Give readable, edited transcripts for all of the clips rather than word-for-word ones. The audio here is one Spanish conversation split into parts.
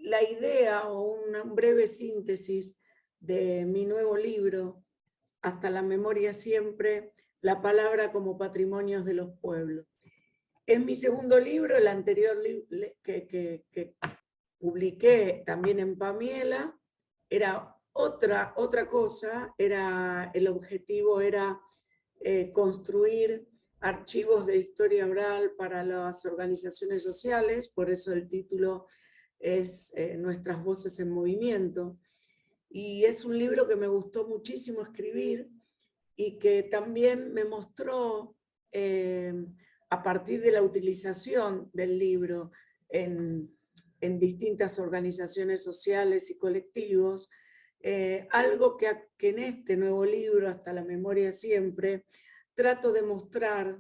la idea o una breve síntesis de mi nuevo libro, Hasta la memoria siempre, la palabra como patrimonios de los pueblos. Es mi segundo libro, el anterior que publiqué también en Pamiela, era otra cosa, el objetivo era construir archivos de historia oral para las organizaciones sociales, por eso el título es Nuestras voces en movimiento. Y es un libro que me gustó muchísimo escribir y que también me mostró, a partir de la utilización del libro en distintas organizaciones sociales y colectivos, algo que en este nuevo libro, Hasta la memoria siempre, trato de mostrar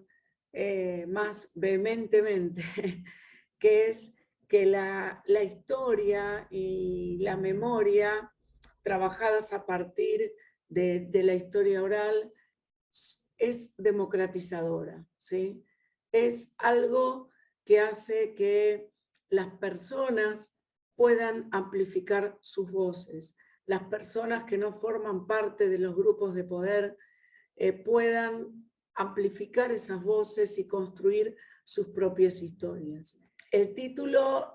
más vehementemente, que es que la historia y la memoria, trabajadas a partir de la historia oral, es democratizadora, ¿sí? Es algo que hace que las personas puedan amplificar sus voces, las personas que no forman parte de los grupos de poder puedan amplificar esas voces y construir sus propias historias. El título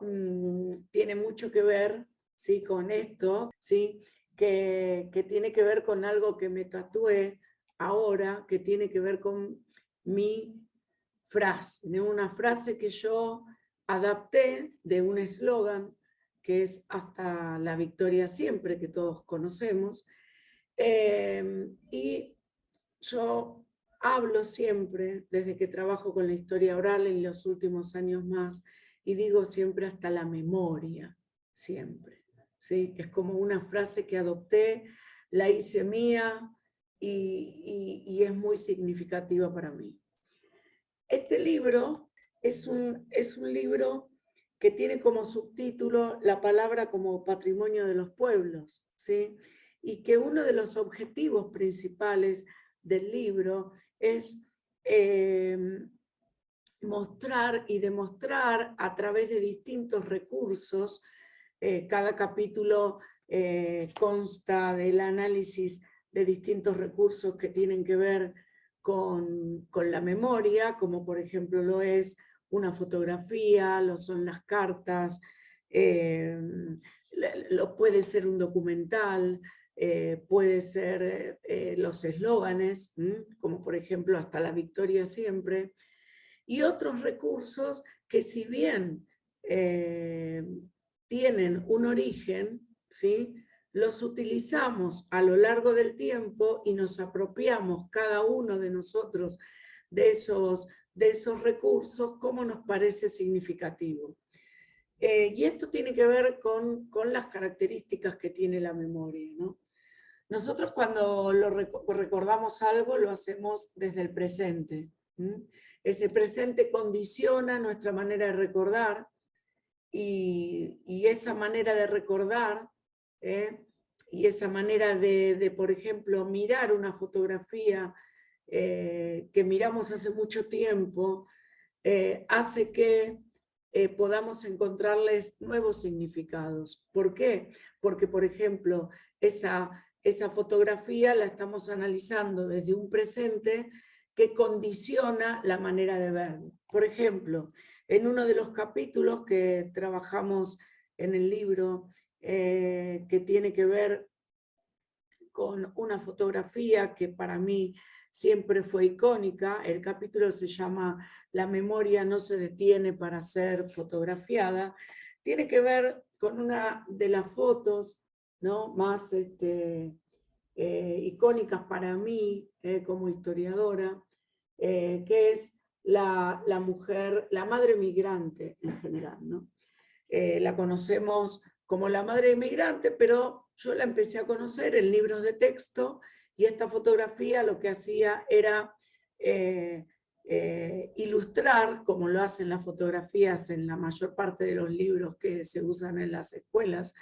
tiene mucho que ver, ¿sí?, con esto, ¿sí?, que tiene que ver con algo que me tatué ahora, que tiene que ver con mi frase, una frase que yo adapté de un eslogan que es Hasta la victoria siempre, que todos conocemos, y yo hablo siempre, desde que trabajo con la historia oral en los últimos años más, y digo siempre hasta la memoria, siempre, ¿sí? Es como una frase que adopté, la hice mía y es muy significativa para mí. Este libro es un libro que tiene como subtítulo la palabra como patrimonio de los pueblos, ¿sí? Y que uno de los objetivos principales del libro es mostrar y demostrar a través de distintos recursos. Cada capítulo consta del análisis de distintos recursos que tienen que ver con la memoria, como por ejemplo lo es una fotografía, lo son las cartas, lo puede ser un documental, puede ser los eslóganes, como por ejemplo Hasta la victoria siempre, y otros recursos que si bien tienen un origen, ¿sí?, los utilizamos a lo largo del tiempo y nos apropiamos cada uno de nosotros de esos recursos como nos parece significativo. Y esto tiene que ver con las características que tiene la memoria, ¿no? Nosotros cuando recordamos algo lo hacemos desde el presente. Ese presente condiciona nuestra manera de recordar y esa manera de recordar y esa manera de, por ejemplo, mirar una fotografía que miramos hace mucho tiempo, hace que podamos encontrarles nuevos significados. ¿Por qué? Porque, por ejemplo, esa fotografía la estamos analizando desde un presente que condiciona la manera de verlo. Por ejemplo, en uno de los capítulos que trabajamos en el libro, que tiene que ver con una fotografía que para mí siempre fue icónica, el capítulo se llama La memoria no se detiene para ser fotografiada, tiene que ver con una de las fotos, ¿no?, más icónicas para mí como historiadora, que es la mujer, la madre migrante en general, ¿no? La conocemos como la madre migrante, pero yo la empecé a conocer en libros de texto y esta fotografía lo que hacía era ilustrar, como lo hacen las fotografías en la mayor parte de los libros que se usan en las escuelas,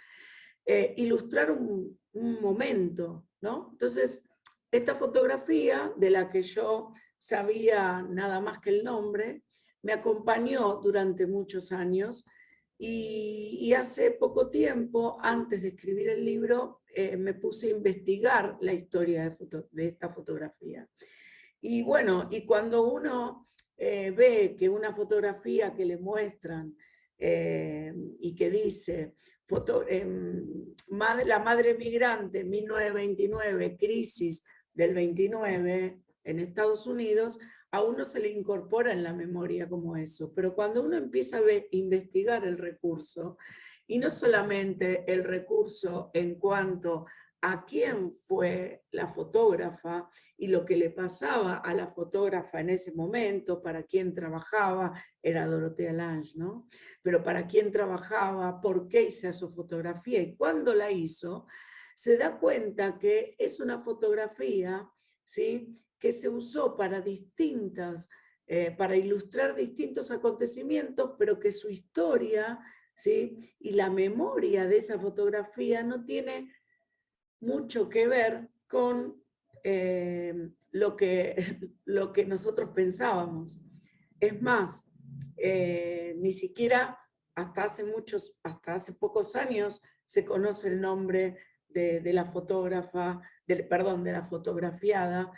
ilustrar un momento, ¿no? Entonces, esta fotografía, de la que yo sabía nada más que el nombre, me acompañó durante muchos años Y hace poco tiempo, antes de escribir el libro, me puse a investigar la historia de esta fotografía. Y bueno, y cuando uno ve que una fotografía que le muestran y que dice la madre migrante 1929, crisis del 29 en Estados Unidos, a uno se le incorpora en la memoria como eso. Pero cuando uno empieza a investigar el recurso, y no solamente el recurso en cuanto a quién fue la fotógrafa y lo que le pasaba a la fotógrafa en ese momento, para quién trabajaba, era Dorothea Lange, ¿no? Pero para quién trabajaba, por qué hizo su fotografía y cuándo la hizo, se da cuenta que es una fotografía, ¿sí?, que se usó para para ilustrar distintos acontecimientos, pero que su historia, ¿sí?, y la memoria de esa fotografía no tiene mucho que ver con lo que nosotros pensábamos. Es más, ni siquiera hasta hace pocos años se conoce el nombre de la fotógrafa, perdón, de la fotografiada,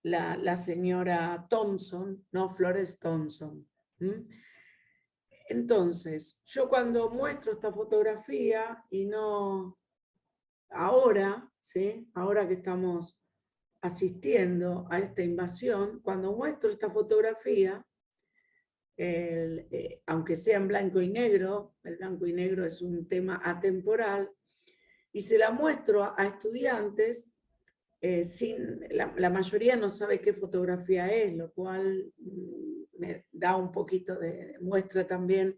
la señora Thompson, ¿no? Florence Thompson. Entonces, yo cuando muestro esta fotografía y no... Ahora, ¿sí?, ahora que estamos asistiendo a esta invasión, cuando muestro esta fotografía, aunque sea en blanco y negro, el blanco y negro es un tema atemporal, y se la muestro a estudiantes, la mayoría no sabe qué fotografía es, lo cual me da un poquito muestra también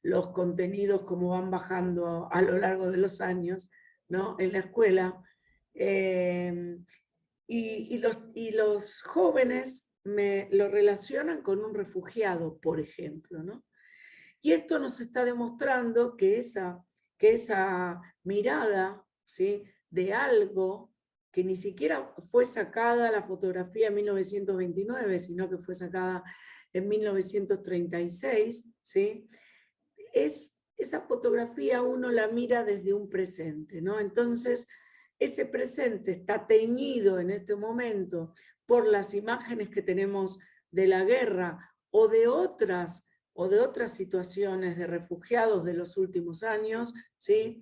los contenidos como van bajando a lo largo de los años, ¿no?, en la escuela. Y los jóvenes lo relacionan con un refugiado, por ejemplo, ¿no? Y esto nos está demostrando que esa mirada, ¿sí?, de algo que ni siquiera fue sacada la fotografía en 1929, sino que fue sacada en 1936, ¿sí?, esa fotografía uno la mira desde un presente, ¿no? Entonces, ese presente está teñido en este momento por las imágenes que tenemos de la guerra o de otras situaciones de refugiados de los últimos años, ¿sí?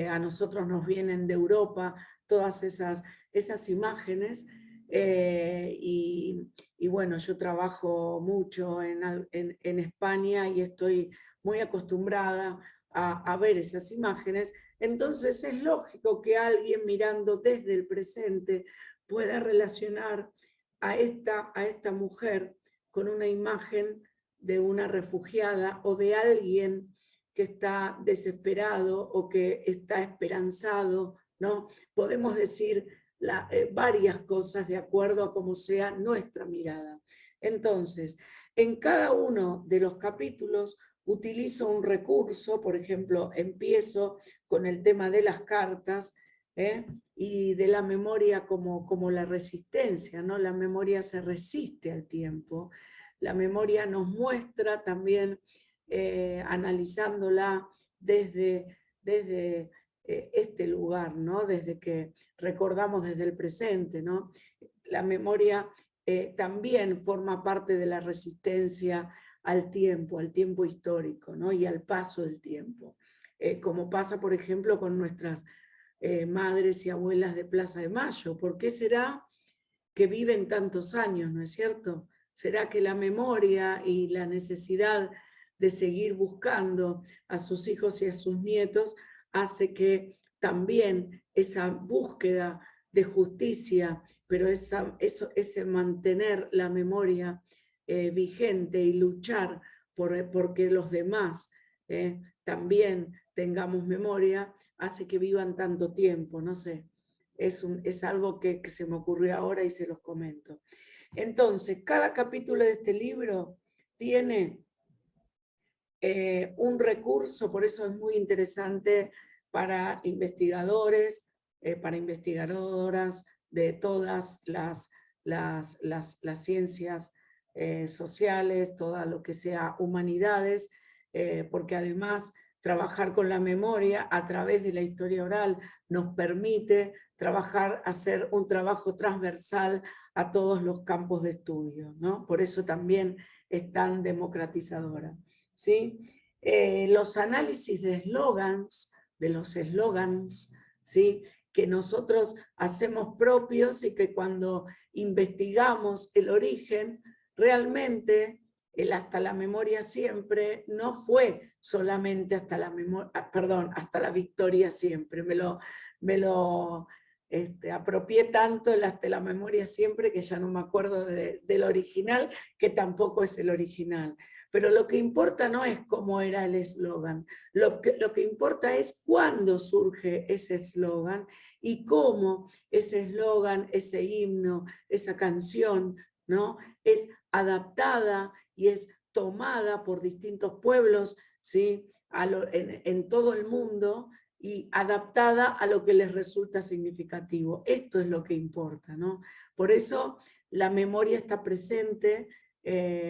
A nosotros nos vienen de Europa todas esas imágenes, y bueno, yo trabajo mucho en España y estoy muy acostumbrada a ver esas imágenes. Entonces es lógico que alguien mirando desde el presente pueda relacionar a esta mujer con una imagen de una refugiada o de alguien que está desesperado o que está esperanzado, ¿no? Podemos decir varias cosas de acuerdo a cómo sea nuestra mirada. Entonces, en cada uno de los capítulos utilizo un recurso, por ejemplo, empiezo con el tema de las cartas, y de la memoria como la resistencia, ¿no? La memoria se resiste al tiempo. La memoria nos muestra también, analizándola desde este lugar, ¿no? Desde que recordamos desde el presente, ¿no? La memoria también forma parte de la resistencia al tiempo histórico, ¿no? Y al paso del tiempo. Como pasa, por ejemplo, con nuestras madres y abuelas de Plaza de Mayo. ¿Por qué será que viven tantos años, no es cierto? ¿Será que la memoria y la necesidad de seguir buscando a sus hijos y a sus nietos hace que también esa búsqueda de justicia, pero ese mantener la memoria vigente y luchar porque los demás también tengamos memoria, hace que vivan tanto tiempo? No sé, es algo que se me ocurrió ahora y se los comento. Entonces, cada capítulo de este libro tiene un recurso, por eso es muy interesante para investigadores, para investigadoras de todas las ciencias sociales, todo lo que sea humanidades, porque además trabajar con la memoria a través de la historia oral nos permite hacer un trabajo transversal a todos los campos de estudio, ¿no? Por eso también es tan democratizadora, ¿sí? Los análisis de los eslogans, ¿sí?, que nosotros hacemos propios y que cuando investigamos el origen, realmente el hasta la memoria siempre no fue solamente hasta la memoria, perdón, hasta la victoria siempre. Me lo apropié tanto el hasta la memoria siempre que ya no me acuerdo del original, que tampoco es el original. Pero lo que importa no es cómo era el eslogan, lo que importa es cuándo surge ese eslogan y cómo ese eslogan, ese himno, esa canción, ¿no?, es adaptada y es tomada por distintos pueblos, ¿sí?, en todo el mundo, y adaptada a lo que les resulta significativo. Esto es lo que importa, ¿no? Por eso la memoria está presente.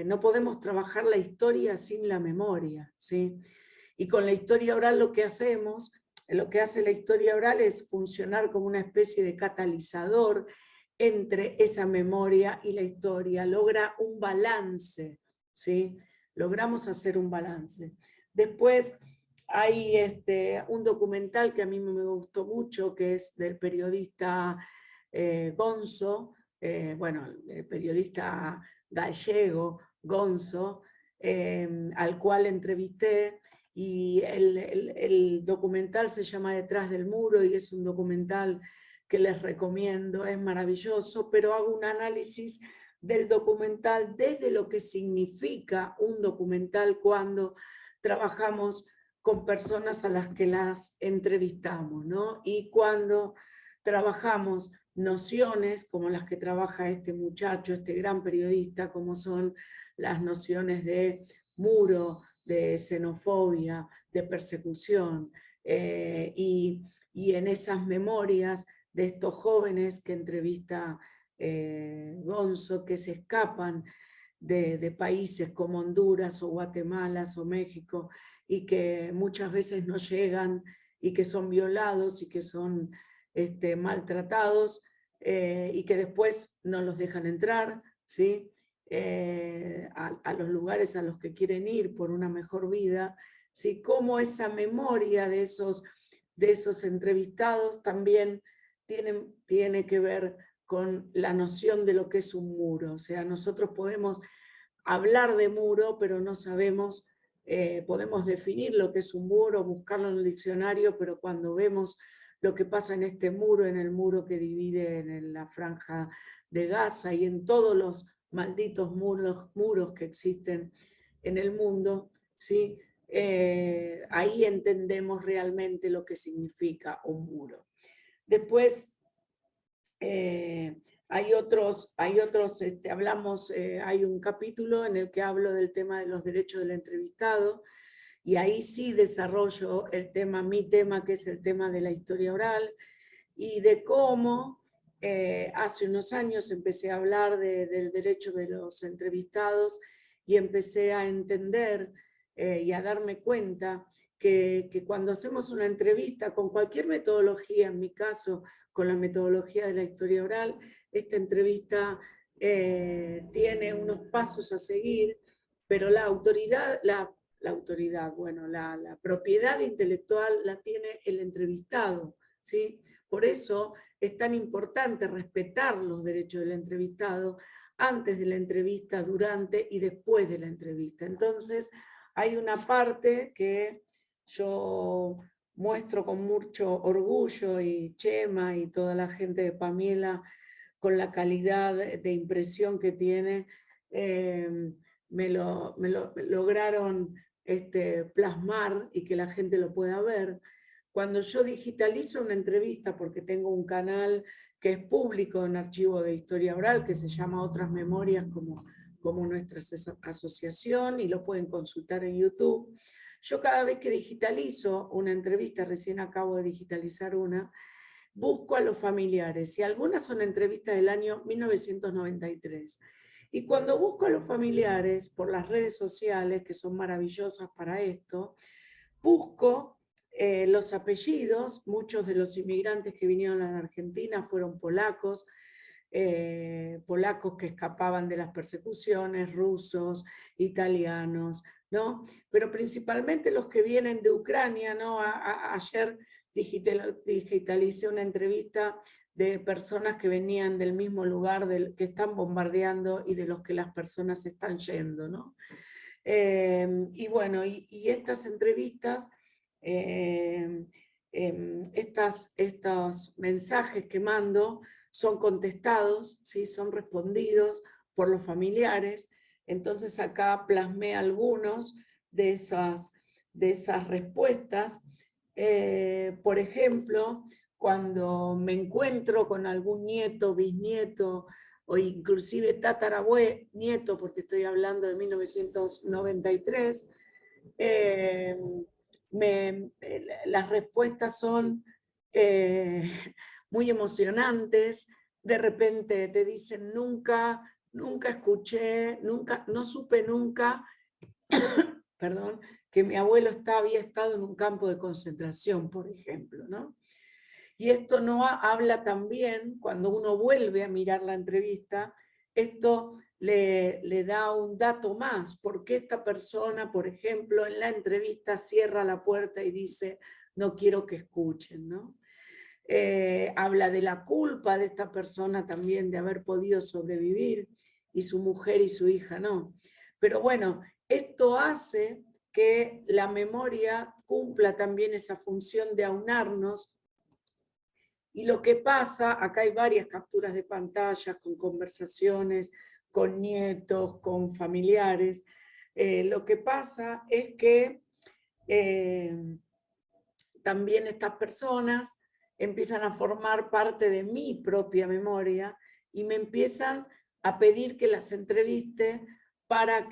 No podemos trabajar la historia sin la memoria, ¿sí? Y con la historia oral lo que hace la historia oral es funcionar como una especie de catalizador entre esa memoria y la historia, logra un balance, ¿sí? Logramos hacer un balance. Después hay un documental que a mí me gustó mucho, que es del periodista Gonzo, bueno, el periodista gallego Gonzo, al cual entrevisté, y el documental se llama Detrás del muro, y es un documental que les recomiendo, es maravilloso, pero hago un análisis del documental desde lo que significa un documental cuando trabajamos con personas a las que las entrevistamos, ¿no? Y cuando trabajamos nociones como las que trabaja este muchacho, este gran periodista, como son las nociones de muro, de xenofobia, de persecución, y en esas memorias de estos jóvenes que entrevista Gonzo, que se escapan de países como Honduras o Guatemala o México, y que muchas veces no llegan, y que son violados, y que son maltratados, y que después no los dejan entrar, ¿sí?, a los lugares a los que quieren ir por una mejor vida, ¿sí? Cómo esa memoria de esos entrevistados también tiene que ver con la noción de lo que es un muro. O sea, nosotros podemos hablar de muro, pero no sabemos, podemos definir lo que es un muro, buscarlo en el diccionario, pero cuando vemos lo que pasa en este muro, en el muro que divide en la franja de Gaza y en todos los malditos muros que existen en el mundo, ¿sí?, ahí entendemos realmente lo que significa un muro. Después hay otros hay un capítulo en el que hablo del tema de los derechos del entrevistado, y ahí sí desarrollo mi tema, que es el tema de la historia oral, y de cómo hace unos años empecé a hablar del derecho de los entrevistados, y empecé a entender y a darme cuenta que cuando hacemos una entrevista con cualquier metodología, en mi caso con la metodología de la historia oral, esta entrevista tiene unos pasos a seguir, pero la propiedad intelectual la tiene el entrevistado, ¿sí? Por eso es tan importante respetar los derechos del entrevistado antes de la entrevista, durante y después de la entrevista. Entonces, hay una parte que yo muestro con mucho orgullo, y Chema y toda la gente de Pamela, con la calidad de impresión que tiene, me lo lograron plasmar y que la gente lo pueda ver. Cuando yo digitalizo una entrevista, porque tengo un canal que es público en archivo de historia oral, que se llama Otras Memorias, como nuestra asociación, y lo pueden consultar en YouTube. Yo cada vez que digitalizo una entrevista, recién acabo de digitalizar una, busco a los familiares, y algunas son entrevistas del año 1993. Y cuando busco a los familiares por las redes sociales, que son maravillosas para esto, busco los apellidos. Muchos de los inmigrantes que vinieron a la Argentina fueron polacos, polacos que escapaban de las persecuciones, rusos, italianos, ¿no? Pero principalmente los que vienen de Ucrania, ¿no? Ayer digitalicé una entrevista de personas que venían del mismo lugar que están bombardeando y de los que las personas están yendo, ¿no? Y bueno, y estas entrevistas, estos mensajes que mando son contestados, ¿sí? Son respondidos por los familiares. Entonces acá plasmé algunos de esas respuestas. Por ejemplo, cuando me encuentro con algún nieto, bisnieto, o inclusive tataranieto, porque estoy hablando de 1993, las respuestas son muy emocionantes. De repente te dicen, nunca escuché, no supe nunca, perdón, que mi abuelo había estado en un campo de concentración, por ejemplo, ¿no? Y esto no habla también, cuando uno vuelve a mirar la entrevista, esto le da un dato más, porque esta persona, por ejemplo, en la entrevista cierra la puerta y dice, no quiero que escuchen, ¿no? Habla de la culpa de esta persona también de haber podido sobrevivir, y su mujer y su hija no. Pero bueno, esto hace que la memoria cumpla también esa función de aunarnos. Y lo que pasa, acá hay varias capturas de pantallas con conversaciones, con nietos, con familiares. Lo que pasa es que también estas personas empiezan a formar parte de mi propia memoria y me empiezan a pedir que las entreviste para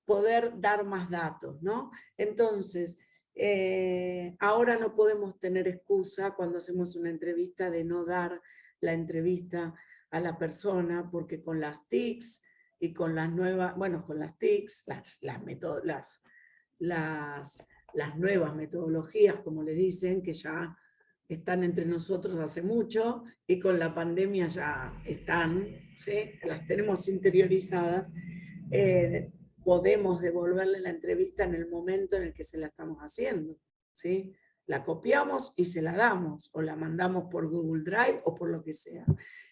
poder dar más datos, ¿no? Entonces, ahora no podemos tener excusa cuando hacemos una entrevista de no dar la entrevista a la persona, porque con las TICs y con las nuevas, bueno, con las TICs, las nuevas metodologías, como le dicen, que ya están entre nosotros hace mucho, y con la pandemia ya están, ¿sí? Las tenemos interiorizadas, podemos devolverle la entrevista en el momento en el que se la estamos haciendo, ¿sí? La copiamos y se la damos, o la mandamos por Google Drive o por lo que sea.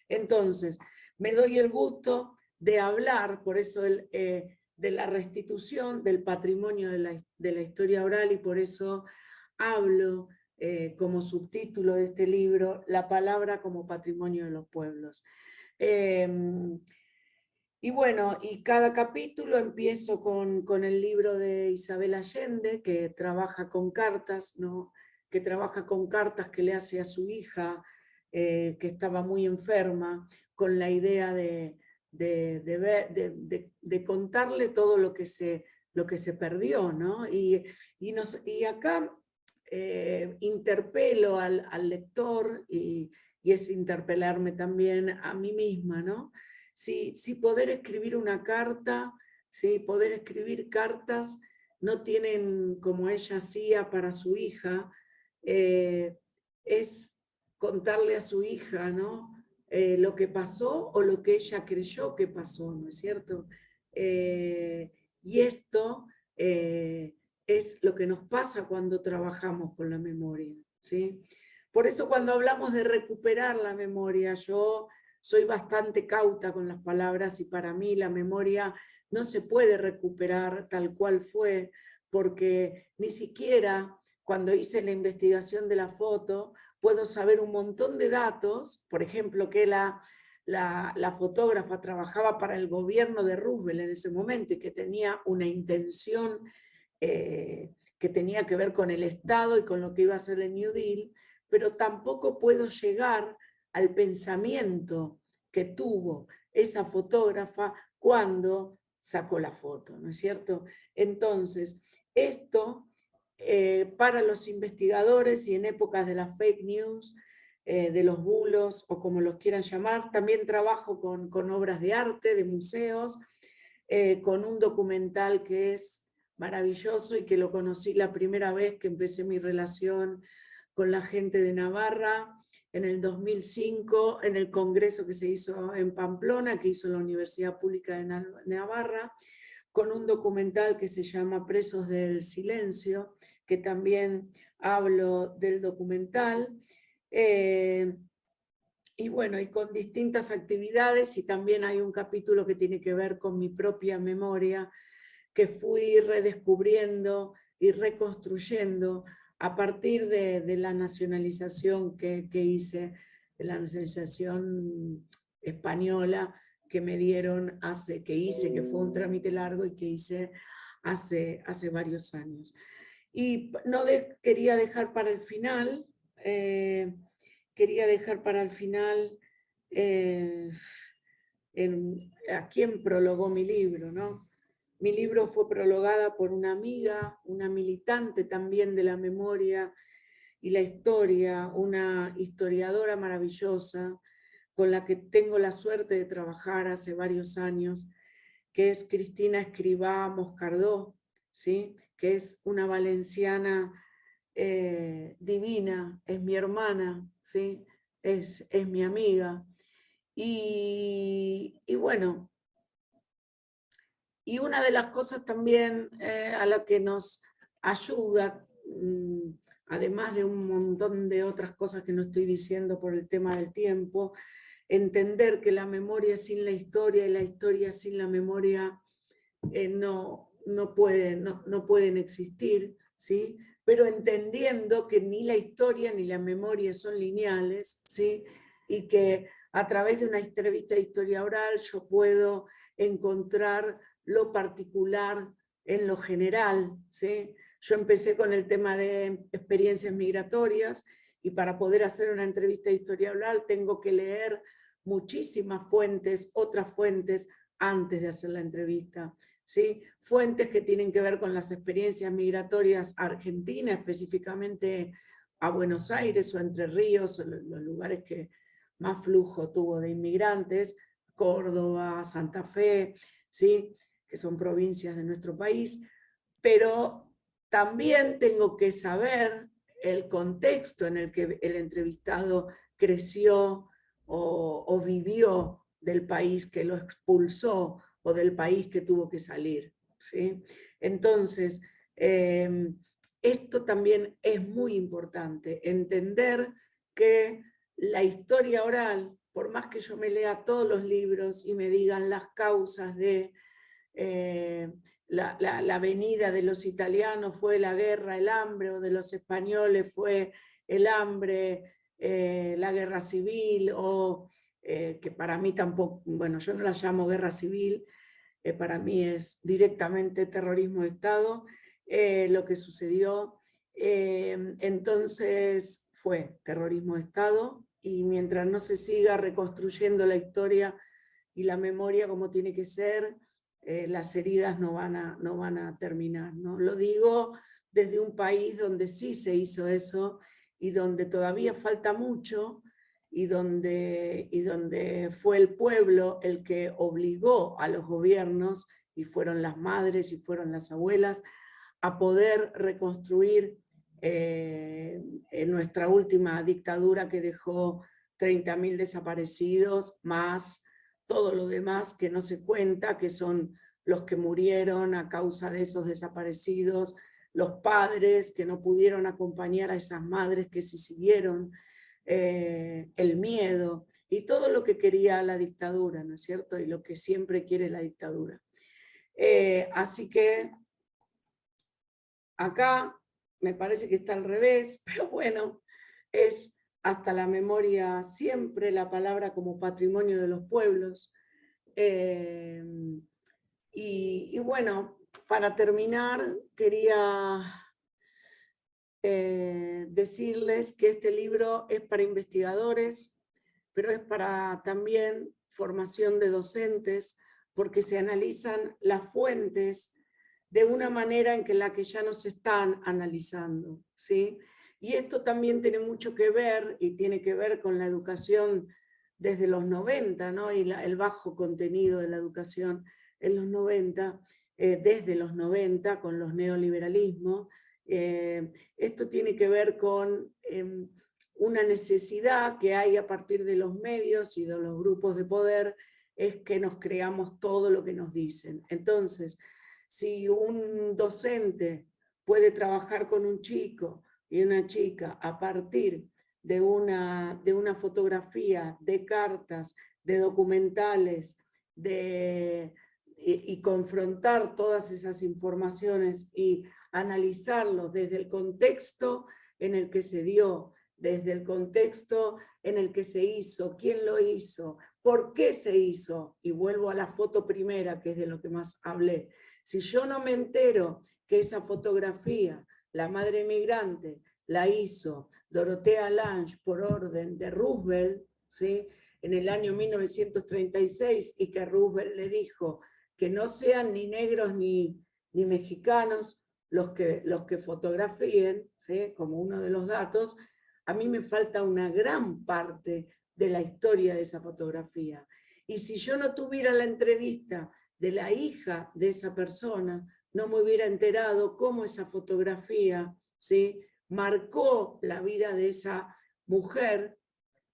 Entonces, me doy el gusto de hablar, por eso de la restitución del patrimonio de la historia oral, y por eso hablo como subtítulo de este libro, La palabra como patrimonio de los pueblos. Y bueno, y cada capítulo empiezo con el libro de Isabel Allende, que trabaja con cartas, ¿no? Que trabaja con cartas que le hace a su hija, que estaba muy enferma, con la idea de contarle todo lo que se perdió, ¿no? Y acá interpelo al lector, y es interpelarme también a mí misma, ¿no? Si poder escribir una carta, poder escribir cartas no tienen, como ella hacía para su hija, es contarle a su hija, ¿no? Lo que pasó o lo que ella creyó que pasó, ¿no es cierto? Y esto es lo que nos pasa cuando trabajamos con la memoria, ¿sí? Por eso cuando hablamos de recuperar la memoria, yo soy bastante cauta con las palabras, y para mí la memoria no se puede recuperar tal cual fue, porque ni siquiera cuando hice la investigación de la foto puedo saber un montón de datos, por ejemplo, que la fotógrafa trabajaba para el gobierno de Roosevelt en ese momento y que tenía una intención que tenía que ver con el Estado y con lo que iba a ser el New Deal, pero tampoco puedo llegar al pensamiento que tuvo esa fotógrafa cuando sacó la foto, ¿no es cierto? Entonces, esto para los investigadores y en épocas de las fake news de los bulos, o como los quieran llamar. También trabajo con obras de arte, de museos, con un documental que es maravilloso y que lo conocí la primera vez que empecé mi relación con la gente de Navarra, en el 2005, en el congreso que se hizo en Pamplona, que hizo la Universidad Pública de Navarra, con un documental que se llama Presos del Silencio, que también hablo del documental, y bueno, y con distintas actividades, y también hay un capítulo que tiene que ver con mi propia memoria, que fui redescubriendo y reconstruyendo a partir de la nacionalización que hice, de la nacionalización española que me dieron que fue un trámite largo y que hice hace varios años. Y no quería dejar para el final, a quien prologó mi libro, ¿no? Mi libro fue prologada por una amiga, una militante también de la memoria y la historia, una historiadora maravillosa, con la que tengo la suerte de trabajar hace varios años, que es Cristina Escrivá Moscardó, ¿sí? Que es una valenciana divina, es mi hermana, ¿sí? Es mi amiga. Y bueno, y una de las cosas también a la que nos ayuda, además de un montón de otras cosas que no estoy diciendo por el tema del tiempo, entender que la memoria sin la historia y la historia sin la memoria no pueden existir, ¿sí? Pero entendiendo que ni la historia ni la memoria son lineales, ¿sí? Y que a través de una entrevista de historia oral yo puedo encontrar lo particular en lo general, ¿sí? Yo empecé con el tema de experiencias migratorias, y para poder hacer una entrevista de historia oral tengo que leer muchísimas fuentes, otras fuentes, antes de hacer la entrevista, ¿sí? Fuentes que tienen que ver con las experiencias migratorias a Argentina, específicamente a Buenos Aires o Entre Ríos, los lugares que más flujo tuvo de inmigrantes, Córdoba, Santa Fe, ¿sí? Que son provincias de nuestro país, pero también tengo que saber el contexto en el que el entrevistado creció o vivió, del país que lo expulsó o del país que tuvo que salir, ¿sí? Entonces, esto también es muy importante, entender que la historia oral, por más que yo me lea todos los libros y me digan las causas de la venida de los italianos fue la guerra, el hambre, o de los españoles fue el hambre, la guerra civil, o que para mí tampoco, bueno, yo no la llamo guerra civil, para mí es directamente terrorismo de Estado, lo que sucedió. Entonces fue terrorismo de Estado, y mientras no se siga reconstruyendo la historia y la memoria como tiene que ser, las heridas no van a terminar, ¿no? Lo digo desde un país donde sí se hizo eso, y donde todavía falta mucho, y donde fue el pueblo el que obligó a los gobiernos, y fueron las madres y fueron las abuelas, a poder reconstruir en nuestra última dictadura, que dejó 30.000 desaparecidos, más todo lo demás que no se cuenta, que son los que murieron a causa de esos desaparecidos, los padres que no pudieron acompañar a esas madres que se siguieron, el miedo y todo lo que quería la dictadura, ¿no es cierto? Y lo que siempre quiere la dictadura. Así que acá me parece que está al revés, pero bueno, es hasta la memoria siempre, la palabra como patrimonio de los pueblos. Y bueno, para terminar, quería decirles que este libro es para investigadores, pero es para también formación de docentes, porque se analizan las fuentes de una manera en que la que ya no se están analizando, ¿sí? Y esto también tiene mucho que ver, y tiene que ver con la educación desde los 90, ¿no? Y el bajo contenido de la educación en los 90, desde los 90, con los neoliberalismos. Esto tiene que ver con una necesidad que hay a partir de los medios y de los grupos de poder, es que nos creamos todo lo que nos dicen. Entonces, si un docente puede trabajar con un chico y una chica a partir de una fotografía, de cartas, de documentales, y confrontar todas esas informaciones y analizarlos desde el contexto en el que se dio, desde el contexto en el que se hizo, quién lo hizo, por qué se hizo, y vuelvo a la foto primera, que es de lo que más hablé. Si yo no me entero que esa fotografía, la madre migrante, la hizo Dorothea Lange por orden de Roosevelt, ¿sí?, en el año 1936, y que Roosevelt le dijo que no sean ni negros ni mexicanos los que fotografíen, ¿sí?, como uno de los datos, a mí me falta una gran parte de la historia de esa fotografía. Y si yo no tuviera la entrevista de la hija de esa persona, no me hubiera enterado cómo esa fotografía, ¿sí?, marcó la vida de esa mujer,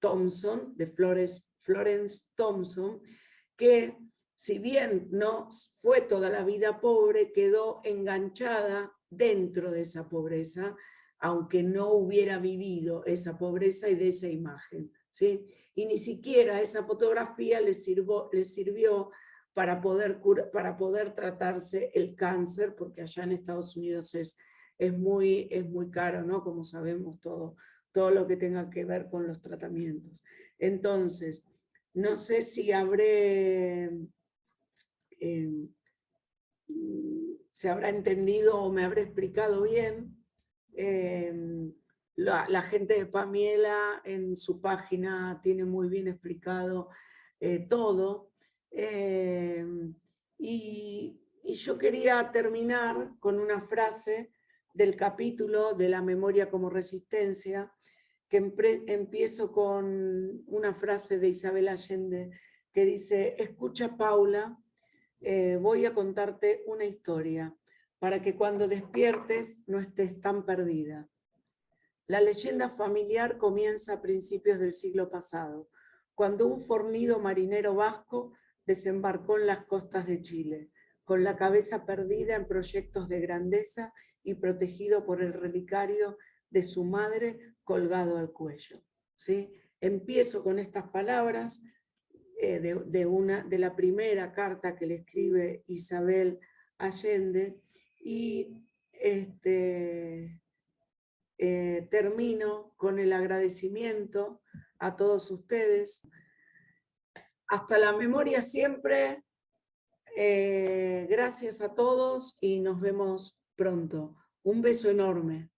Thompson, de Florence Thompson, que si bien no fue toda la vida pobre, quedó enganchada dentro de esa pobreza, aunque no hubiera vivido esa pobreza y de esa imagen, ¿sí? Y ni siquiera esa fotografía le sirvió para poder tratarse el cáncer, porque allá en Estados Unidos es muy caro, ¿no? Como sabemos, todo lo que tenga que ver con los tratamientos. Entonces, no sé si se habrá entendido o me habré explicado bien. La gente de Pamiela en su página tiene muy bien explicado todo. Y yo quería terminar con una frase del capítulo de la memoria como resistencia, que empiezo con una frase de Isabel Allende que dice: escucha, Paula, voy a contarte una historia para que cuando despiertes no estés tan perdida. La leyenda familiar comienza a principios del siglo pasado, cuando un fornido marinero vasco desembarcó en las costas de Chile, con la cabeza perdida en proyectos de grandeza y protegido por el relicario de su madre colgado al cuello. ¿Sí? Empiezo con estas palabras de la primera carta que le escribe Isabel Allende, y termino con el agradecimiento a todos ustedes. Hasta la memoria siempre. Gracias a todos y nos vemos pronto. Un beso enorme.